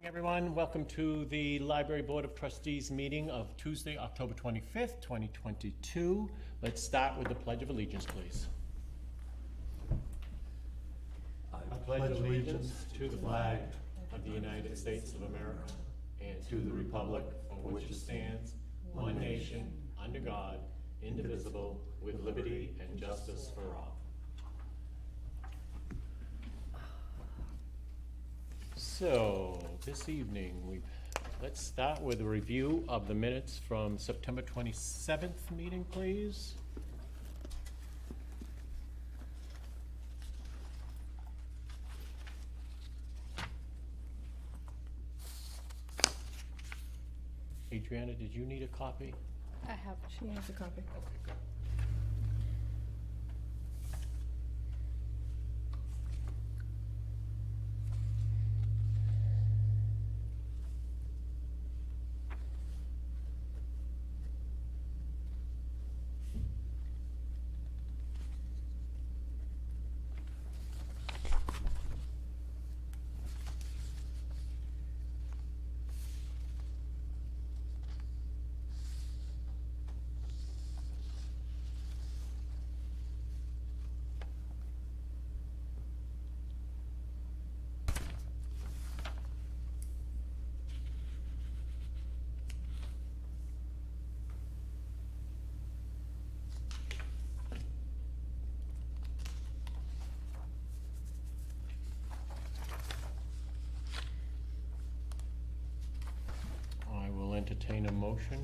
Everyone, welcome to the Library Board of Trustees meeting of Tuesday, October 25th, 2022. Let's start with the Pledge of Allegiance, please. I pledge allegiance to the flag of the United States of America and to the republic for which it stands, one nation, under God, indivisible, with liberty and justice for all. So, this evening, let's start with a review of the minutes from September 27th meeting, please. Adriana, did you need a copy? I have, she has a copy. Okay, good. Entertain a motion.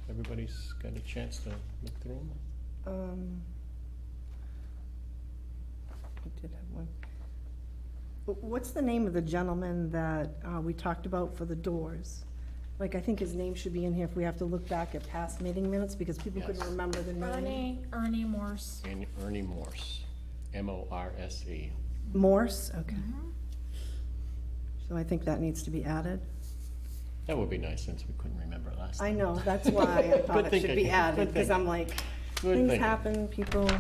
Everybody's got a chance to look through them. I did have one. What's the name of the gentleman that we talked about for the doors? Like, I think his name should be in here if we have to look back at past meeting minutes, because people couldn't remember the name. Ernie Morse. And Ernie Morse, M-O-R-S-E. Morse, okay. So I think that needs to be added. That would be nice, since we couldn't remember it last time. I know, that's why I thought Good it should be thinking. added, Good because I'm thinking. like, Good things thinking. happen, people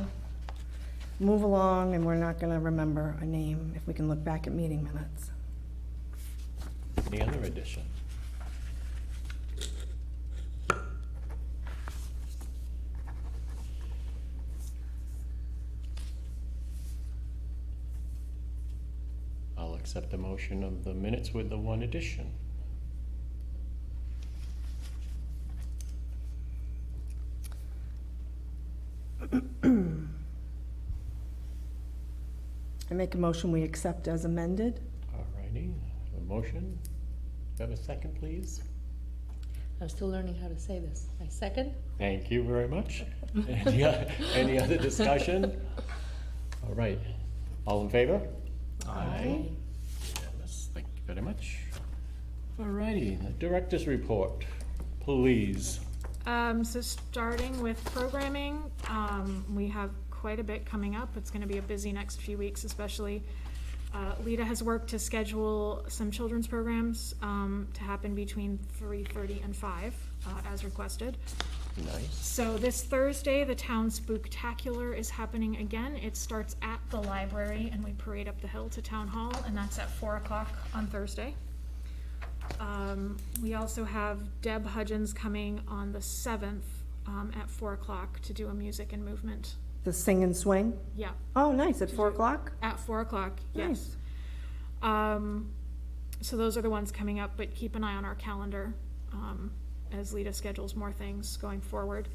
move along, and we're not gonna remember a name if we can look back at meeting minutes. Any other addition? I'll accept the motion of the minutes with the one addition. I make a motion we accept as amended. All righty, a motion. Have a second, please? I'm still learning how to say this. I second. Thank you very much. Any other discussion? All right, all in favor? Aye. Yes, thank you very much. All righty, the director's report, please. So starting with programming, we have quite a bit coming up. It's gonna be a busy next few weeks, especially. Lita has worked to schedule some children's programs, to happen between 3:30 and 5, as requested. Nice. So this Thursday, the town spooktacular is happening again. It starts at the library and we parade up the hill to town hall, and that's at 4 o'clock on Thursday. We also have Deb Hudgens coming on the 7th, at 4 o'clock to do a music and movement. The sing and swing? Yeah, Oh, nice, at 4 o'clock? at 4 o'clock, yes. So those are the ones coming up, but keep an eye on our calendar, as Lita schedules more things going forward.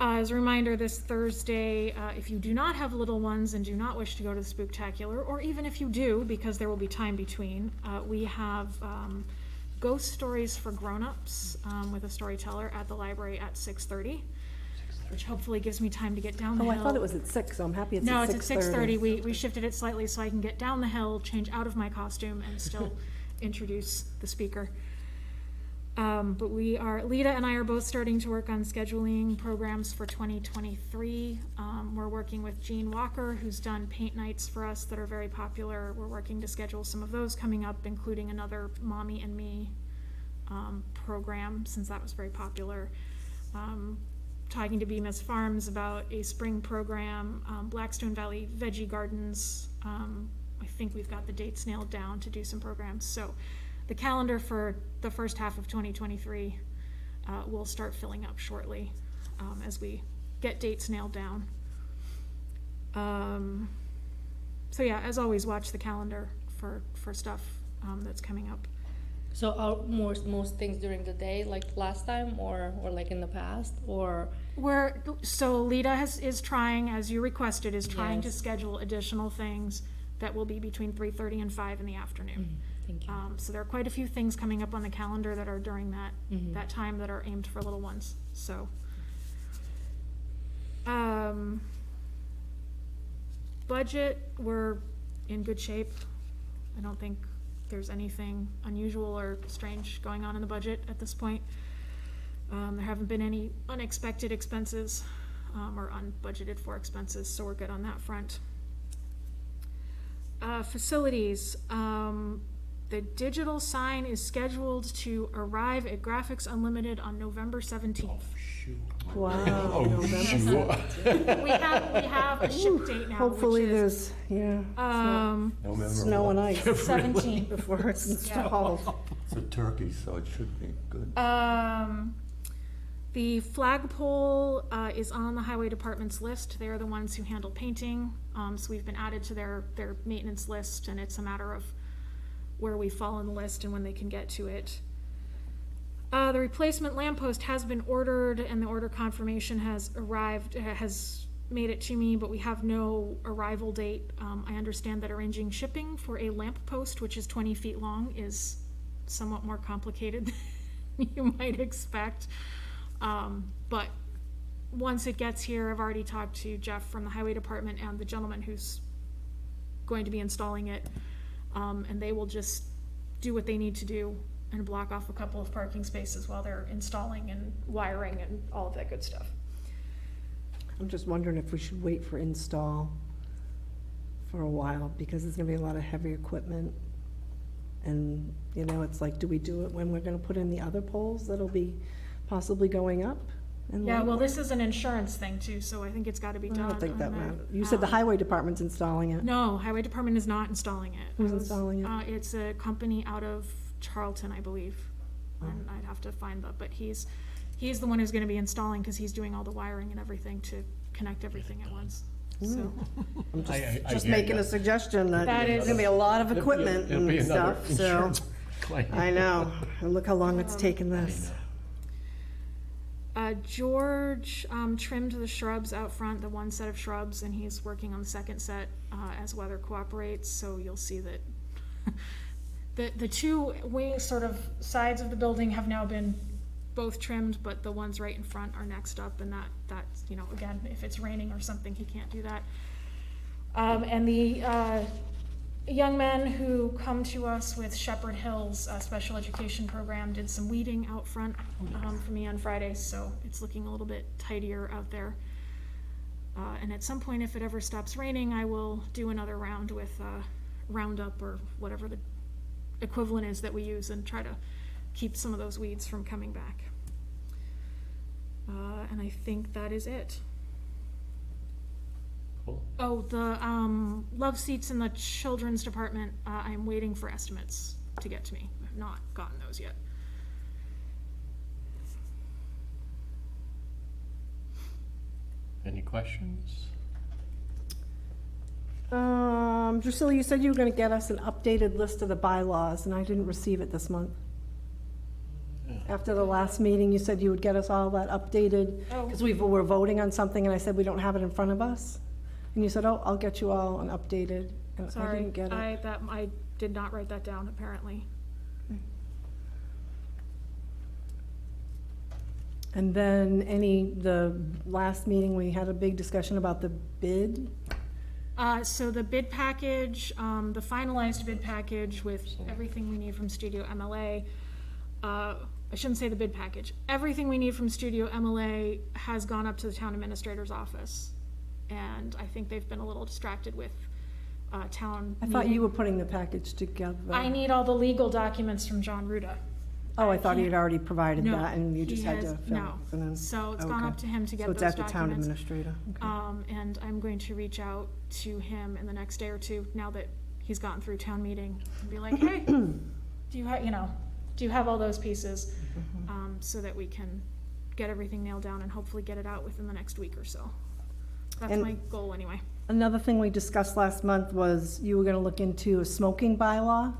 As a reminder, this Thursday, if you do not have little ones and do not wish to go to the spooktacular, or even if you do, because there will be time between, we have ghost stories for grown-ups, with a storyteller at the library at 6:30, which hopefully gives me time to get down the Oh, hill. I thought it was at 6, so I'm happy it's at 6:30. No, it's at 6:30. We shifted it slightly so I can get down the hill, change out of my costume, and still introduce the speaker. But Lita and I are both starting to work on scheduling programs for 2023. We're working with Jean Walker, who's done paint nights for us that are very popular. We're working to schedule some of those coming up, including another Mommy and Me program, since that was very popular. Talking to Bemis Farms about a spring program, Blackstone Valley Veggie Gardens. I think we've got the dates nailed down to do some programs. So the calendar for the first half of 2023 will start filling up shortly as we get dates nailed down. So yeah, as always, watch the calendar for stuff that's coming up. So are most things during the day, like last time, or like in the past, or? So Lita is trying, as you requested, is trying to Yes. schedule additional things that will be between 3:30 and 5 in the afternoon. Thank you. So there are quite a few things coming up on the calendar that are during that time that are aimed for little ones, so. Budget, we're in good shape. I don't think there's anything unusual or strange going on in the budget at this point. There haven't been any unexpected expenses, or unbudgeted for expenses, so we're good on that front. Facilities, the digital sign is scheduled to arrive at Graphics Unlimited on November 17th. Wow. November. We have a ship date now, Hopefully which is, there's, November snow and what? ice 17th. before it's installed. It's a turkey, so it should be good. The flagpole is on the highway department's list. They are the ones who handle painting, so we've been added to their maintenance list, and it's a matter of where we fall on the list and when they can get to it. The replacement lamppost has been ordered, and the order confirmation has arrived, has made it to me, but we have no arrival date. I understand that arranging shipping for a lamppost, which is 20 feet long, is somewhat more complicated than you might expect. But once it gets here, I've already talked to Jeff from the highway department and the gentleman who's going to be installing it. And they will just do what they need to do and block off a couple of parking spaces while they're installing and wiring and all of that good stuff. I'm just wondering if we should wait for install for a while, because there's gonna be a lot of heavy equipment. And, it's like, do we do it when we're gonna put in the other poles that'll be possibly going up? And Yeah, like- well, this is an insurance thing too, so I think it's gotta be I done. don't think that on matters. You said the highway department's installing it. No, highway department is not installing it. Who's installing it? It's a company out of Charlton, I believe. And I'd have to find that, but he's the one who's gonna be installing, cause he's doing all the wiring and everything to connect everything at once, so. I'm I just hear making ya. a suggestion that That there's is- gonna be a lot of equipment It'll be and another stuff, so. insurance claim. I know, and look how long it's taken this. George trimmed the shrubs out front, the one set of shrubs, and he's working on the second set as weather cooperates, so you'll see that the two wing sort of sides of the building have now been both trimmed, but the ones right in front are next up, and that's, again, if it's raining or something, he can't do that. And the young men who come to us with Shepherd Hills special education program did some weeding out front for me on Friday, so it's looking a little bit tidier out there. And at some point, if it ever stops raining, I will do another round with Roundup or whatever the equivalent is that we use, and try to keep some of those weeds from coming back. And I think that is it. Cool. Oh, the love seats in the children's department, I'm waiting for estimates to get to me. I've not gotten those yet. Any questions? Drusilla, you said you were gonna get us an updated list of the bylaws, and I didn't receive it this month. After the last meeting, you said you would get us all that updated, Oh. because we were voting on something, and I said we don't have it in front of us. And you said, oh, I'll get you all an updated, and I Sorry, didn't get it. I did not write that down, apparently. And then the last meeting, we had a big discussion about the bid. So the bid package, the finalized bid package with everything we need from Studio MLA, I shouldn't say the bid package. Everything we need from Studio MLA has gone up to the town administrator's office. And I think they've been a little distracted with town I thought meeting. you were putting the package together. I need all the legal documents from John Ruda. Oh, I thought he had already provided No, that, and you just he had to has- fill it. no. and then- So it's gone okay. up to him to get So those it's documents. at the town administrator. Okay. And I'm going to reach out to him in the next day or two, now that he's gotten through town meeting, and be like, hey, do you have, do you have all those pieces? So that we can get everything nailed down and hopefully get it out within the next week or so. That's And- my goal anyway. Another thing we discussed last month was you were gonna look into a smoking bylaw.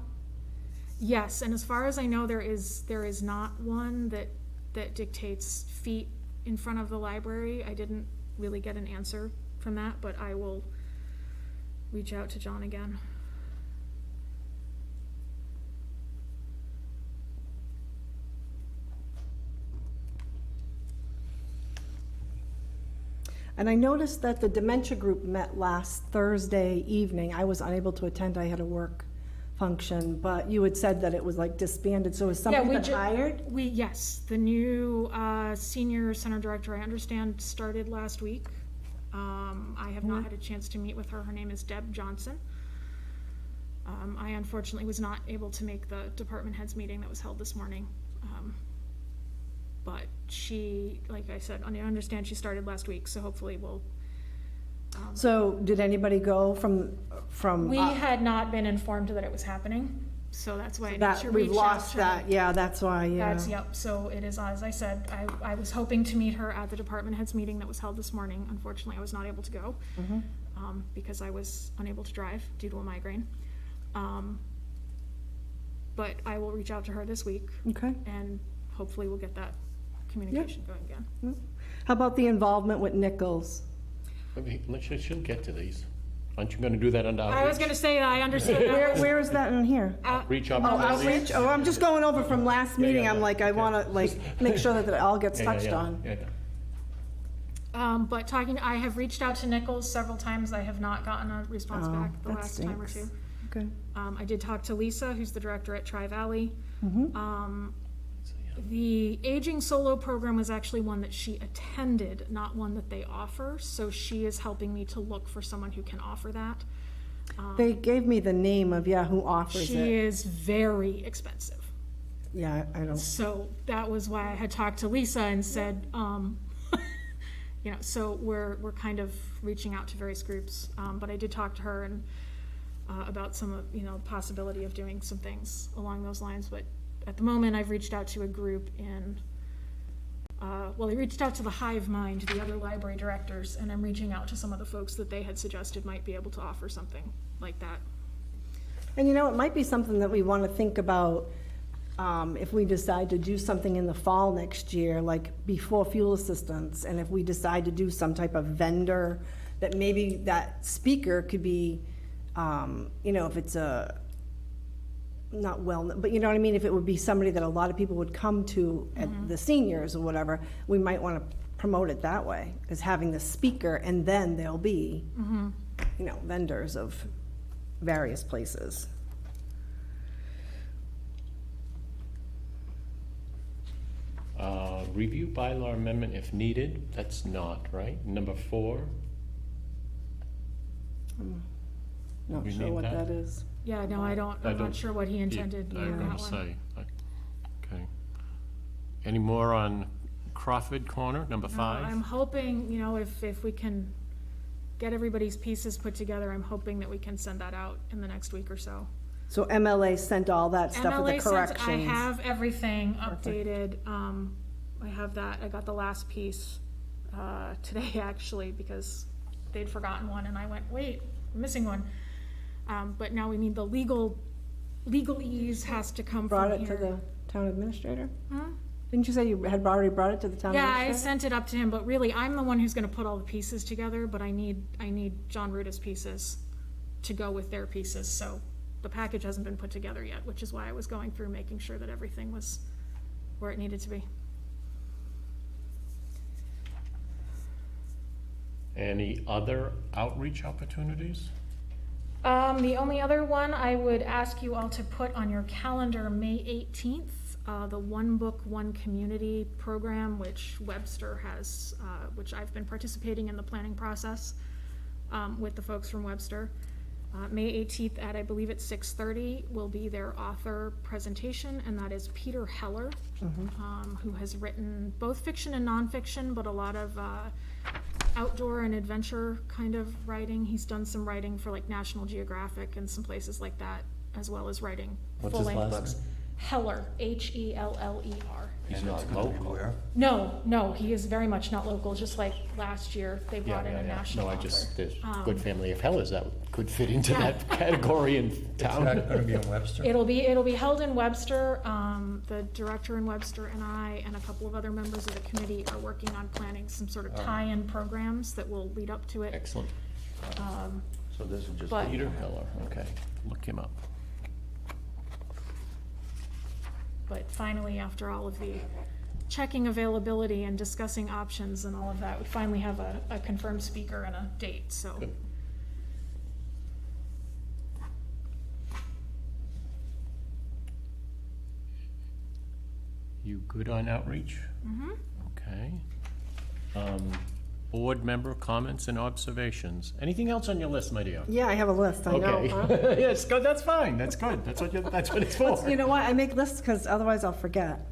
Yes, and as far as I know, there is not one that dictates feet in front of the library. I didn't really get an answer from that, but I will reach out to John again. And I noticed that the dementia group met last Thursday evening. I was unable to attend, I had a work function, but you had said that it was like disbanded, so is somebody been hired? Yes, the new senior center director, I understand, started last week. I have not had a chance to meet with her. Her name is Deb Johnson. I unfortunately was not able to make the department heads meeting that was held this morning. But she, like I said, I understand she started last week, so hopefully we'll. So did anybody go from? We had not been informed that it was happening, so that's why I need That, to we've reach out lost to that, her. yeah, that's why, yeah. Yep, so it is, as I said, I was hoping to meet her at the department heads meeting that was held this morning. Unfortunately, I was not able to go, because I was unable to drive due to a migraine. But I will reach out to her this week, Okay. and hopefully we'll get that communication going again. How about the involvement with Nichols? She'll get to these. Aren't you gonna do that under I was outreach? gonna say that, I understood that. Where is that in here? Reach Oh, opportunities? outreach? Oh, I'm just going over from last meeting, I'm like, I wanna, like, make sure that it all gets touched on. But I have reached out to Nichols several times. I have not gotten a response Oh, back the that last time or stinks. two. Okay. I did talk to Lisa, who's the director at Tri-Valley. Mm-hmm. The aging solo program was actually one that she attended, not one that they offer, so she is helping me to look for someone who can offer that. They gave me the name of, who offers She it. is very expensive. Yeah, I don't, So that was why I had talked to Lisa and said, so we're kind of reaching out to various groups. But I did talk to her and about some of, possibility of doing some things along those lines. But at the moment, I've reached out to a group I reached out to the Hive Mind, the other library directors, and I'm reaching out to some of the folks that they had suggested might be able to offer something like that. and it might be something that we wanna think about, if we decide to do something in the fall next year, like before fuel assistance, and if we decide to do some type of vendor, that maybe that speaker could be, if it's not well, but you know what I mean, if it would be somebody that a lot of people would come to at the seniors or whatever, we might wanna promote it that way, as having the speaker, and then there'll be, vendors of various places. Review bylaw amendment if needed, that's not, right? Number 4, Not You sure need what that? that is. Yeah, no, I'm not sure what he intended I with was that gonna one. say, okay. Any more on Crawford Corner, number 5? I'm hoping, if we can get everybody's pieces put together, I'm hoping that we can send that out in the next week or so. So MLA sent all that stuff with the MLA sent, I corrections. have everything updated. I have that. I got the last piece today, actually, because they'd forgotten one, and I went, wait, I'm missing one. But now we need the legalese has to come Brought from it to here. the town administrator? Huh? Didn't you say you had already brought it to the town Yeah, I administrator? sent it up to him, but really, I'm the one who's gonna put all the pieces together, but I need John Ruta's pieces to go with their pieces, so the package hasn't been put together yet, which is why I was going through making sure that everything was where it needed to be. Any other outreach opportunities? The only other one I would ask you all to put on your calendar, May 18th, the One Book, One Community program, which Webster has, which I've been participating in the planning process with the folks from Webster. May 18th at, I believe it's 6:30, will be their author presentation, and that is Peter Heller, who has written both fiction and nonfiction, but a lot of outdoor and adventure kind of writing. He's done some writing for like National Geographic and some places like that, as well as writing What's his full-length last books. name? Heller, Heller. He's And not it's gonna be local. where? No, he is very much not local, just like last year, they Yeah, brought in yeah, a yeah. national No, I author. just, there's a Um, good family of Hellers that could fit into Yeah. that category in It's town. not gonna be in Webster? It'll be held in Webster. The director in Webster and I and a couple of other members of the committee are working on planning some sort of Oh. tie-in programs that will lead up to it. Excellent. So this is just. But- Peter Heller, okay, look him up. But finally, after all of the checking availability and discussing options and all of that, we finally have a confirmed speaker and a date, so. Good. You good on outreach? Mhm. Okay. Board member comments and observations. Anything else on your list, my dear? Yeah, I have a list, I know, huh? Okay. Yes, good, that's fine, that's good, that's what it's for. You know what, I make lists because otherwise I'll forget.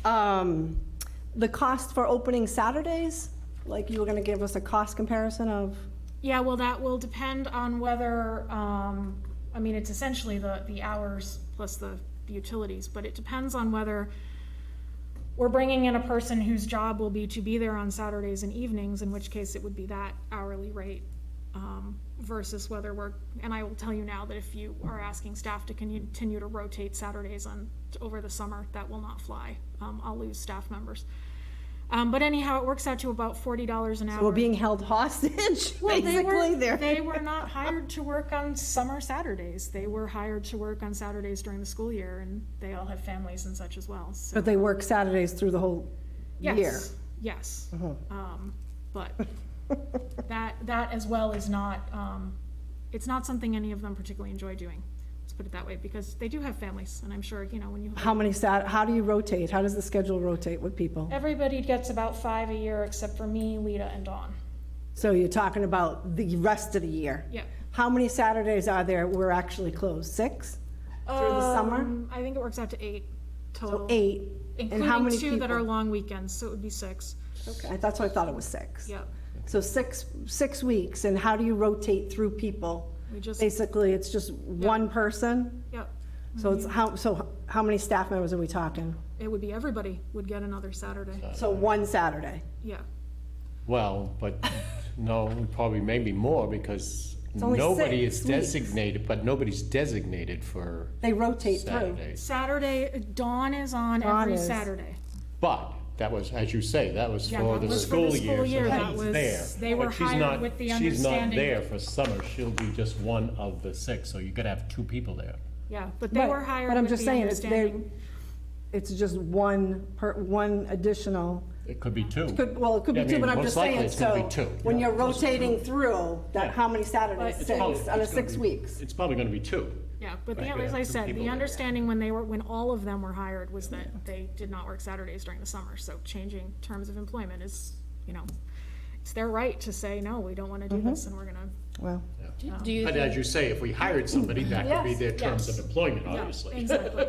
The cost for opening Saturdays, like you were gonna give us a cost comparison of, Yeah, well, that will depend on whether, I mean, it's essentially the hours plus the utilities, but it depends on whether we're bringing in a person whose job will be to be there on Saturdays and evenings, in which case it would be that hourly rate, versus whether and I will tell you now that if you are asking staff to continue to rotate Saturdays over the summer, that will not fly. I'll lose staff members. But anyhow, it works out to about $40 an hour. so we're being held hostage, Well, basically, they were not hired to work on summer Saturdays. They were hired to work on Saturdays during the school year, and they all have families and such as well, so. But they work Saturdays through the whole year. Yes. Uh-huh. But that as well is not, it's not something any of them particularly enjoy doing. Let's put it that way, because they do have families, and I'm sure, when you. How do you rotate? How does the schedule rotate with people? Everybody gets about 5 a year except for me, Lita, and Dawn. So you're talking about the rest of the year? Yeah. How many Saturdays are there we're actually closed? 6 through the summer? I think it works out to 8 total. So 8, and how many Including 2 people? that are long weekends, so it would be 6. Okay, that's what I thought it was 6. Yep. So 6 weeks, and how do you rotate through people? We just, Basically, it's just one person? yep. So it's how many staff members are we talking? It would be everybody would get another Saturday. So one Saturday. Yeah. Well, but no, probably maybe more, because only nobody 6 is weeks. designated, but nobody's designated for They rotate through. Saturdays. Saturday, Dawn is on Dawn every is. Saturday. But that was, as you say, that was Yeah, for that the was for school the year, school year. so That she's was- there. they were But she's hired not- with the She's not understanding there that- for summer, she'll be just one of the 6, so you gotta have 2 people there. Yeah, but they Right, were hired but I'm with just the saying, understanding. it's just one additional, It could be 2. it could be I 2, mean, but I'm most just likely saying, it's gonna so be 2. when you're rotating through, Yeah. how many Saturdays? But- It's 6 probably- out of it's gonna 6 be- weeks. It's probably gonna be 2. Yeah, but Right, as yeah, I 2 said, people the there. understanding when all of them were hired was that they did not work Saturdays during the summer, so changing terms of employment is, it's their right to say, no, we don't wanna do Mm-hmm. this, and we're gonna, Well, Do you But as think, you say, if we hired somebody, that could be Yes, their terms yes. of employment, yeah, obviously. exactly.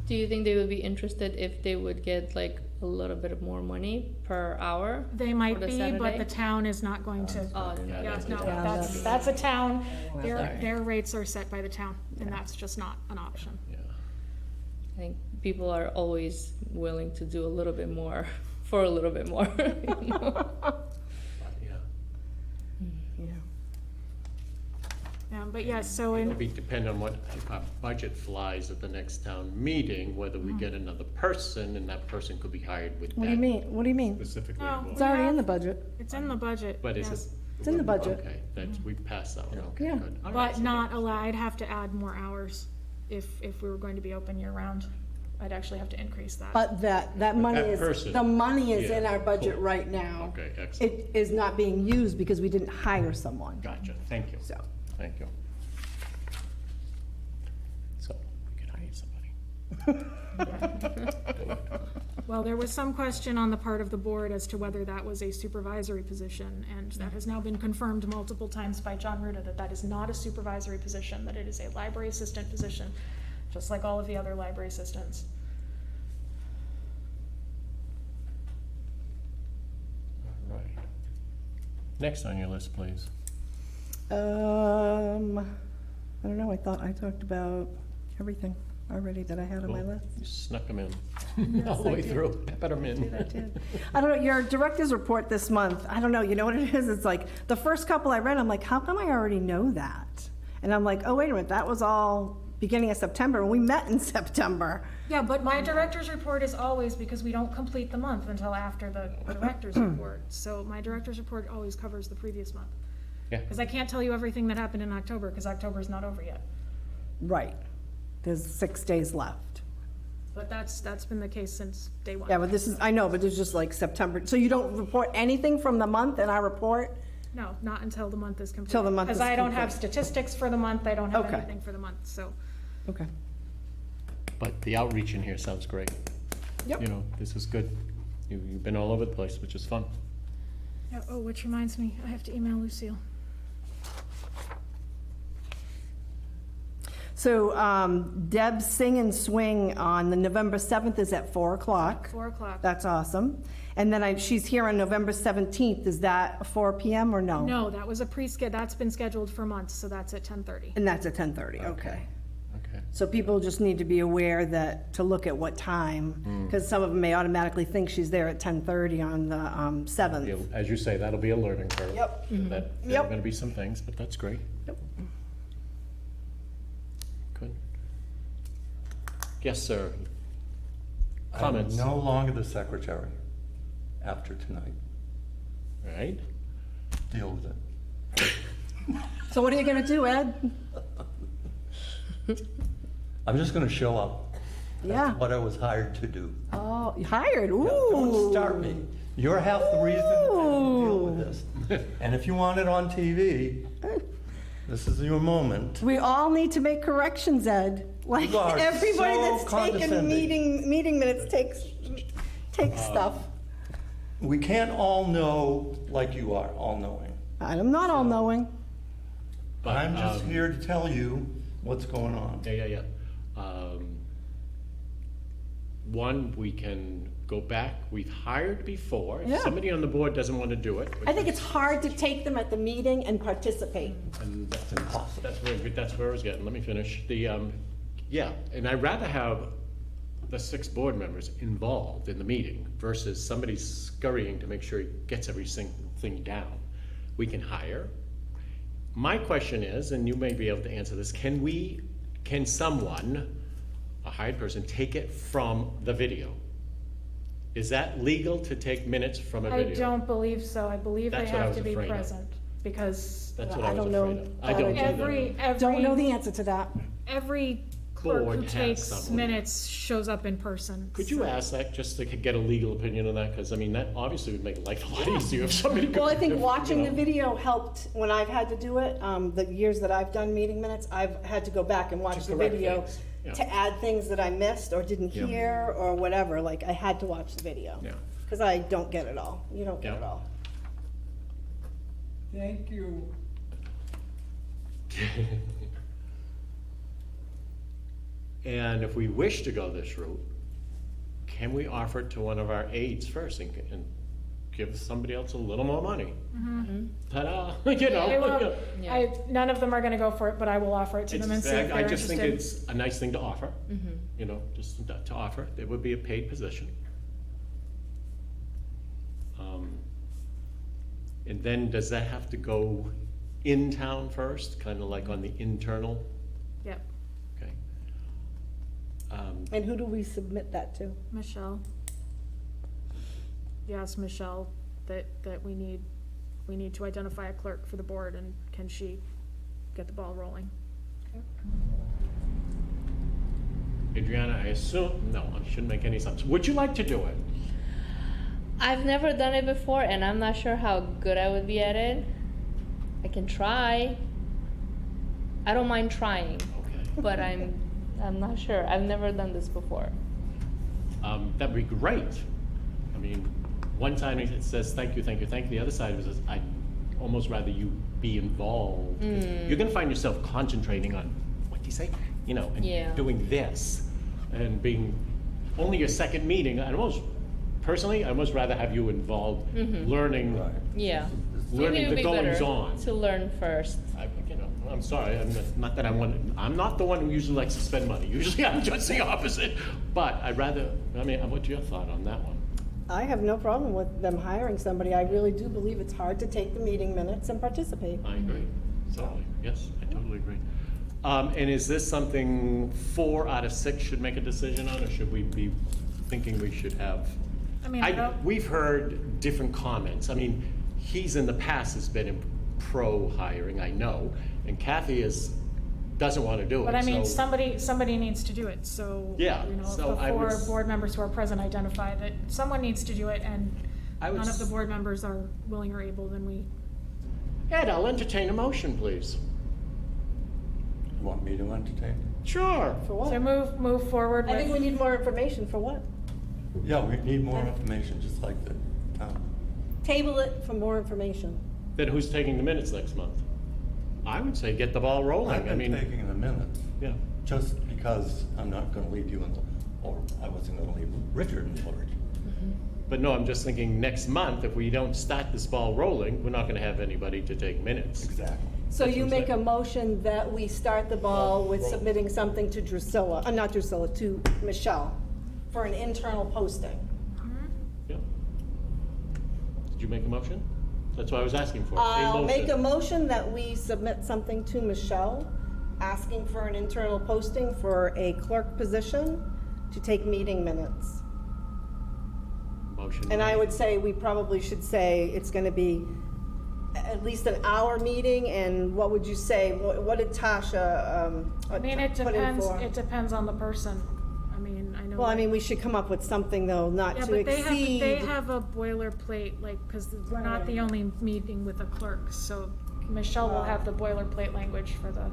do you think they would be interested if they would get like a little bit more money per hour? They might For the be, but Saturday? the town is not going to. Oh, they're Yeah, not Yeah, that's a no, town. that's a town, Sorry. their rates are set by the town, and that's just not an option. Yeah. I think people are always willing to do a little bit more for a little bit more. you know? Yeah. yeah. But yes, so It'll in, be dependent on if our budget flies at the next town meeting, whether we get another person, and that person could be hired with What do you that mean? What do you mean? specifically. No. It's already in the budget. it's in the budget, But is yes. it? It's in the budget. Okay, that's, we passed that one, okay, Yeah. good. All right, But so not allowed, I'd have to add more hours if we were going to be open year-round. I'd actually have to increase that. But that money that is, person- the money is in yeah, our budget cool. right now. Okay, excellent. It is not being used because we didn't hire someone, Gotcha, thank you. so. Thank you. So, we can hire somebody. Well, there was some question on the part of the board as to whether that was a supervisory position, and that has now been confirmed multiple times by John Ruda, that that is not a supervisory position, that it is a library assistant position, just like all of the other library assistants. Right. Next on your list, please. I don't know, I thought I talked about everything. already that I had on my Cool. list. You snuck them in all the I way did. through, peppered them I in. did. I don't know, your director's report this month, I don't know, you know what it is? It's like, the first couple I read, I'm like, how come I already know that? And I'm like, oh, wait a minute, that was all beginning of September, and we met in September. Yeah, but my director's report is always, because we don't complete the month until after the director's report. So my director's report always covers the previous month. Yeah. Because I can't tell you everything that happened in October, because October's not over yet. Right. There's 6 days left. But that's been the case since day one. Yeah, but this is, I know, but there's just like September, so you don't report anything from the month in our report? No, not until the month is complete. Till the month is Because I don't have complete. statistics for the month, I don't have Okay. anything for the month, so. Okay. But the outreach in here sounds great. Yep. You know, this is good. You've been all over the place, which is fun. Yeah, oh, which reminds me, I have to email Lucille. So Deb's Sing and Swing on the November 7th is at 4 o'clock. 4 o'clock. That's awesome. And then she's here on November 17th. Is that 4 PM or no? No, that was a that's been scheduled for months, so that's at 10:30. And that's at 10:30, okay. Okay. So people just need to be aware that, to look at what time, because some of them may automatically think she's there at 10:30 on the 7th. As you say, that'll be a learning curve. Yep. That, there are Yep. gonna be some things, but that's great. Yep. Good. Yes, sir. I'm Comments? no longer the secretary after tonight. Right? Deal with it. So what are you gonna do, Ed? I'm just gonna show up. Yeah. That's what I was hired to do. Oh, you hired, ooh. Don't start me. You're half the reason I have to deal with this. And if you want it on TV, this is your moment. We all need to make corrections, Ed. Like, You are everybody so that's taken condescending. meeting minutes takes stuff. We can't all know like you are, all-knowing. I'm not all-knowing. But, I'm just here to tell you what's going on. Yeah. One, we can go back, we've hired before. If Yeah. somebody on the board doesn't want to do it. I think it's hard to take them at the meeting and participate. And It's impossible. that's where I was getting, let me finish. Yeah, and I'd rather have the 6 board members involved in the meeting versus somebody scurrying to make sure he gets every single thing down. We can hire. My question is, and you may be able to answer this, can someone, a hired person, take it from the video? Is that legal to take minutes from a I video? don't believe so, I believe they That's what I have was to be afraid of. present, because That's what I I was don't know. afraid of. I don't do that. Don't know the answer to that. Every clerk Board who has takes someone. minutes shows up in person. Could you so- ask that, just to get a legal opinion on that? Because, I mean, that obviously would make life a lot easier if somebody could. Well, I think if, watching you the know. video helped when I've had to do it. The years that I've done meeting minutes, I've had to go back and watch To the correct video things, yeah. to add things that I missed or didn't Yeah. hear or whatever. Like, I had to watch the video. Yeah. Because I don't get it all. You don't get Yeah. it all. Thank you. And if we wish to go this route, can we offer it to one of our aides first and give somebody else a little more money? Ta-da, you know? I will- Yeah. None of them are gonna go for it, but I will offer it to them and see if Exact- they're I just think interested. it's a nice thing to offer, you know, just to offer. It would be a paid position. And then does that have to go in town first, kind of like on the internal? Yep, Okay. And who do we submit that to? Michelle. Yes, Michelle, that we need to identify a clerk for the board, and can she get the ball rolling? Adriana, I assume, no, I shouldn't make any assumptions. Would you like to do it? I've never done it before, and I'm not sure how good I would be at it. I can try. I don't mind trying, Okay. but I'm not sure. I've never done this before. That'd be great. I mean, one time it says, thank you, thank you, thank you. The other side of it says, I'd almost rather you be involved. 'Cause You're gonna find yourself concentrating on, what do you say? You know, and Yeah. doing this, and being only your second meeting. Personally, I almost rather have you involved, learning, Right. Yeah. learning Maybe it the would be goings better on. to learn first. You know, I'm sorry, not that I'm not the one who usually likes to spend money. Usually I'm just the opposite. But what's your thought on that one? I have no problem with them hiring somebody. I really do believe it's hard to take the meeting minutes and participate. I agree, certainly. Yes, I totally agree. And is this something 4 out of 6 should make a decision on, or should we be thinking we should have? I mean, I don't, We've heard different comments. I mean, he's in the past has been pro hiring, I know, and Kathy doesn't want to do it. but I mean, so- somebody needs to do it, so. Yeah, You know, if so the I would 4 s- board members who are present identify that someone needs to do it, and I would none of the s- board members are willing or able, then we, Ed, I'll entertain a motion, please. You want me to entertain? Sure. For what? so move forward I think we with, need more information. For what? Yeah, we need more information, just like the town. Table it for more information. Then who's taking the minutes next month? I would say get the ball rolling. I've I been mean, taking the minutes, yeah. just because I'm not gonna leave you in the, or I wasn't gonna leave Richard in the lurch. But no, I'm just thinking next month, if we don't start this ball rolling, we're not gonna have anybody to take minutes. Exactly. So That's you what I'm make a saying. motion that we start the ball with submitting something to Drusilla, not Drusilla, to Michelle for an internal posting. Yeah. Did you make a motion? That's what I was asking for. I'll make a motion. motion that we submit something to Michelle, asking for an internal posting for a clerk position to take meeting minutes. Motion. And I made. would say, we probably should say it's gonna be at least an hour meeting, and what would you say, what did Tasha, I mean, it put in for? depends on the person. I mean, I know. Well, I mean, we should come up with something, though, not Yeah, to but they exceed. have a boilerplate, like, because we're not the only meeting with a clerk, so Michelle will have the boilerplate language for the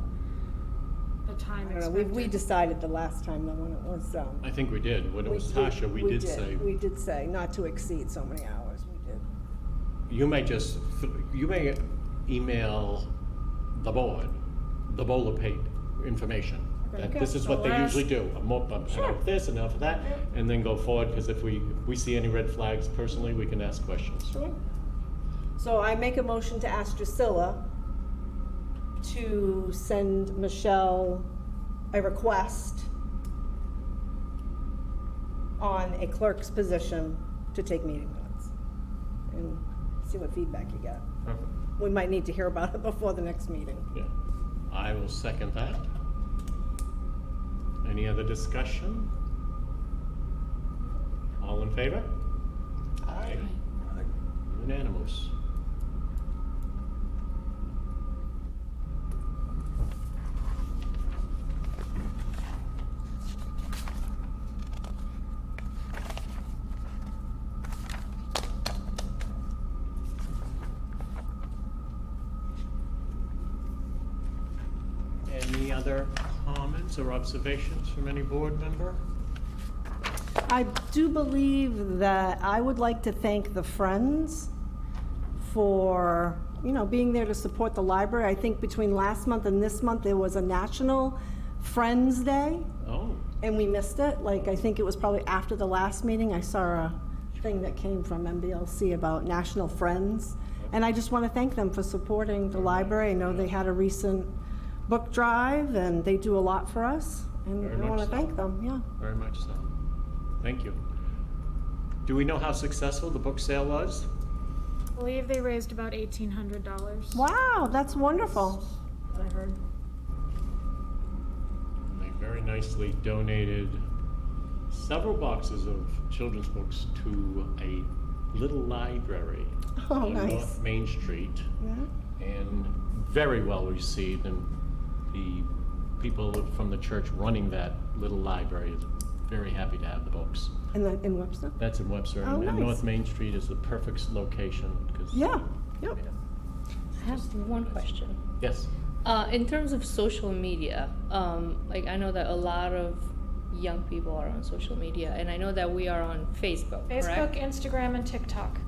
time I don't know, expected. we decided the last time, though, when it was, I think we did. When it was Tasha, we did say, We did say not to exceed so many hours, we did. you may email the board, the boilerplate information. That Okay. this is what they So usually do, enough this, enough of that, and then go forward, because if we see any red flags personally, we can ask questions. Sure. So I make a motion to ask Drusilla to send Michelle a request on a clerk's position to take meeting minutes, and see what feedback you get. Perfect. We might need to hear about it before the next meeting. Yeah, I will second that. Any other discussion? All in favor? Aye. Unanimous. Any other comments or observations from any board member? I do believe that I would like to thank the Friends for, being there to support the library. I think between last month and this month, there was a National Friends Day, Oh, and we missed it. Like, I think it was probably after the last meeting, I saw a thing that came from MBLC about National Friends. And I just want to thank them for supporting the library. I know they had a recent book drive, and they do a lot for us, and Very I want much to so. thank them, yeah. very much so. Thank you. Do we know how successful the book sale was? I believe they raised about $1,800. Wow, that's wonderful. I heard. They very nicely donated several boxes of children's books to a little library Oh, on nice. North Main Street, Yeah. and very well received. And the people from the church running that little library is very happy to have the books. In Webster? That's in Webster, Oh, and nice. North Main Street is the perfect location because. Yeah, yep. I have one question. Yes. In terms of social media, I know that a lot of young people are on social media, and I know that we are on Facebook, Facebook, correct? Instagram, and TikTok.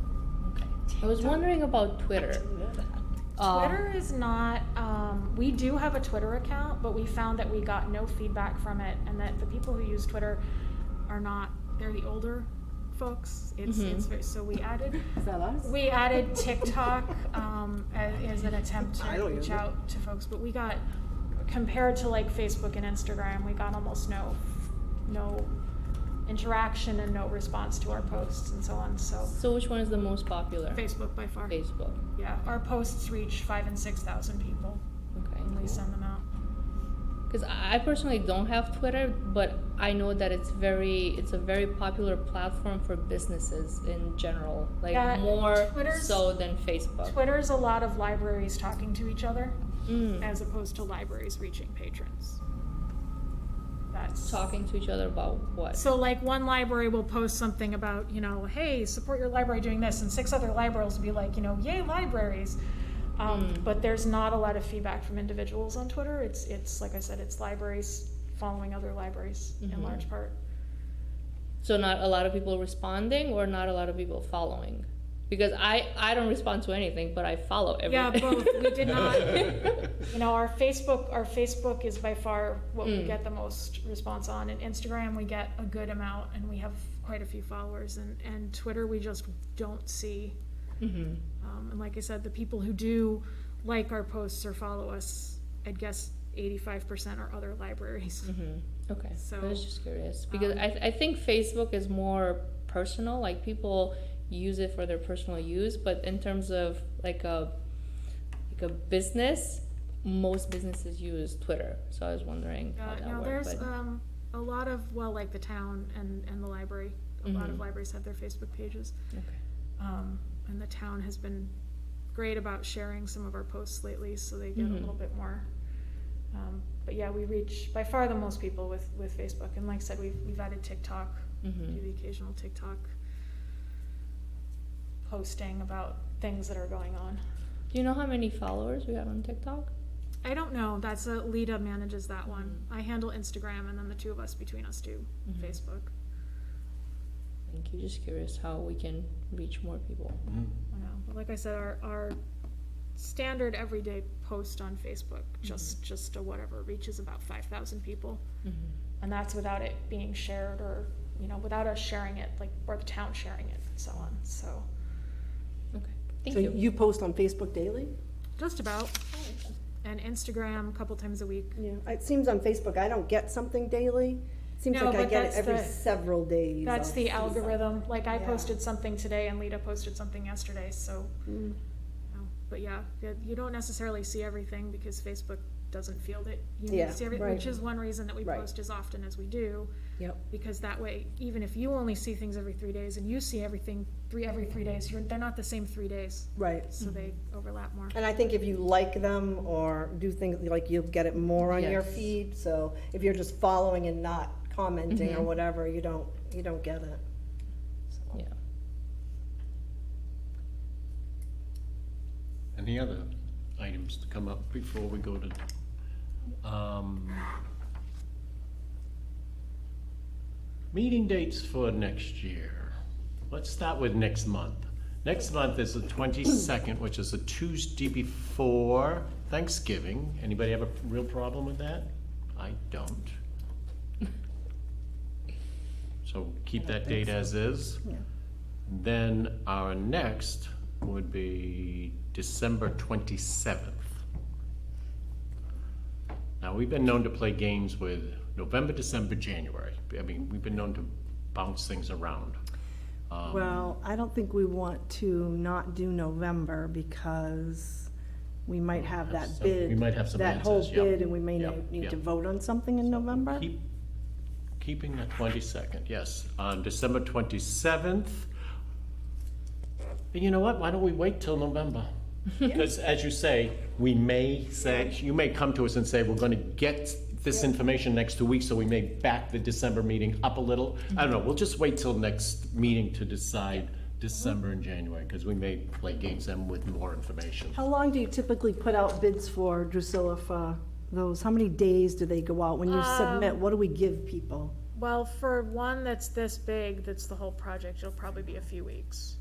Okay. I was wondering about Twitter. Twitter is not, we do have a Twitter account, but we found that we got no feedback from it, and that the people who use Twitter are not, they're the older folks. So we added Is that us? TikTok as an attempt I to don't reach use it. out to folks, but we got, compared to like Facebook and Instagram, we got almost no interaction and no response to our posts and so on, so. So which one is the most popular? Facebook by far. Facebook. Yeah, our posts reach 5,000 and 6,000 people Okay. when we send them out. Because I personally don't have Twitter, but I know that it's a very popular platform for businesses in general, like Yeah, more Twitter's- so than Facebook. Twitter's a lot of libraries talking to each other, Mm. as opposed to libraries reaching patrons. That's. Talking to each other about what? So like one library will post something about, hey, support your library doing this, and 6 other libraries will be like, yay libraries. But there's not a lot of feedback from individuals on Twitter. It's like I said, it's libraries following other libraries in large part. So not a lot of people responding, or not a lot of people following? Because I don't respond to anything, but I follow everything. Yeah, both. We did not. Our Facebook is by far what we get the most response on, and Instagram we get a good amount, and we have quite a few followers, and Twitter we just don't see. And like I said, the people who do like our posts or follow us, I'd guess 85% are other libraries. Okay, So, I was just curious, because I think Facebook is more personal, like people use it for their personal use, but in terms of like a business, most businesses use Twitter, so I was wondering how that worked. There's but- a lot of, like the town and the library, a lot of libraries have their Facebook pages. Okay. And the town has been great about sharing some of our posts lately, so they get a little bit more. But yeah, we reach by far the most people with Facebook, and like I said, we've added TikTok, do the occasional TikTok posting about things that are going on. Do you know how many followers we have on TikTok? I don't know, that's Lita manages that one. I handle Instagram, and then the two of us between us do Facebook. Thank you, just curious how we can reach more people. I know, but like I said, our standard everyday post on Facebook, just a whatever, reaches about 5,000 people. And that's without it being shared, or, without us sharing it, like, or the town sharing it and so on, so. Okay, thank So you. you post on Facebook daily? Just about. And Instagram a couple times a week. Yeah, it seems on Facebook, I don't get something daily. Seems No, like I but get it that's every the- several days. That's I'll the see algorithm, like I Yeah. posted something today and Lita posted something yesterday, so. But yeah, you don't necessarily see everything because Facebook doesn't field it. You need Yeah, to see everything, right. which is one reason that we Right. post as often as we do. Yep. Because that way, even if you only see things every 3 days and you see everything every 3 days, they're not the same 3 days, Right. so they overlap more. And I think if you like them or do things, like you'll get it more on your Yes. feed, so if you're just following and not commenting or whatever, you don't get it. So. Yeah. Any other items to come up before we go to, meeting dates for next year? Let's start with next month. Next month is the 22nd, which is a Tuesday before Thanksgiving. Anybody have a real problem with that? I don't. So keep that date as is. Yeah. Then our next would be December 27th. Now, we've been known to play games with November, December, January. I mean, we've been known to bounce things around. Well, I don't think we want to not do November because we might have that some- bid. we might have some That whole answers, yep, bid, and we may yep, need yep. to vote on something in November. Keeping the 22nd, yes. On December 27th, and you know what, why don't we wait till November? Because as you say, we may say, you may come to us and say, we're gonna get this information next 2 weeks, so we may back the December meeting up a little. I don't know, we'll just wait till next meeting to decide December and January, because we may play games then with more information. How long do you typically put out bids for, Drusilla, for those? How many days do they go out? When you submit, what do we give people? Well, for one that's this big, that's the whole project, it'll probably be a few weeks.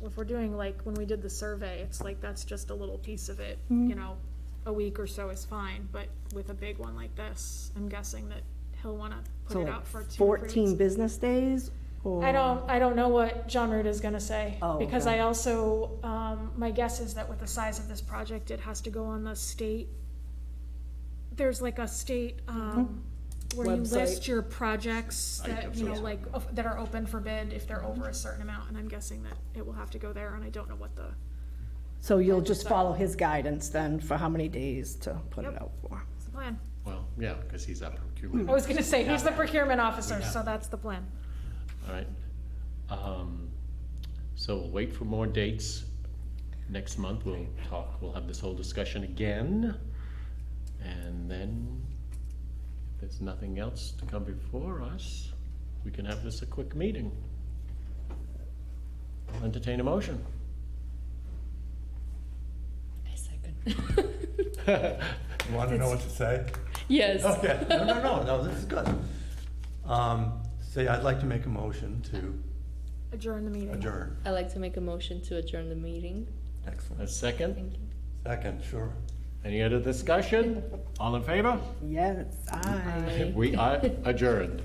If we're doing like, when we did the survey, it's like, that's just a little piece of it, a week or so is fine, but with a big one like this, I'm guessing that he'll wanna put So it like out for 2 or 3 14 weeks. business days? I don't know what John Root is gonna say. Oh, Because okay. I also, my guess is that with the size of this project, it has to go on the state, there's like a state, where you Website. list your projects that, Items, you know, yeah. like, that are open for bid if they're over a certain amount, and I'm guessing that it will have to go there, and I don't know what the, So you'll just follow his guidance then for how many days to put it Yep. out for? what's the plan? Well, yeah, because he's our procurement. I was gonna say, he's the procurement officer, so that's the plan. All right. So we'll wait for more dates. Next month, we'll we'll have this whole discussion again. And then, if there's nothing else to come before us, we can have this a quick meeting. I'll entertain a motion. I second. You want to know what to say? Yes. Okay, no, this is good. Say, I'd like to make a motion to Adjourn the meeting. adjourn. I'd like to make a motion to adjourn the meeting. A Excellent. second? Thank you. Second, sure. Any other discussion? All in favor? Yes, aye. Aye. We are adjourned.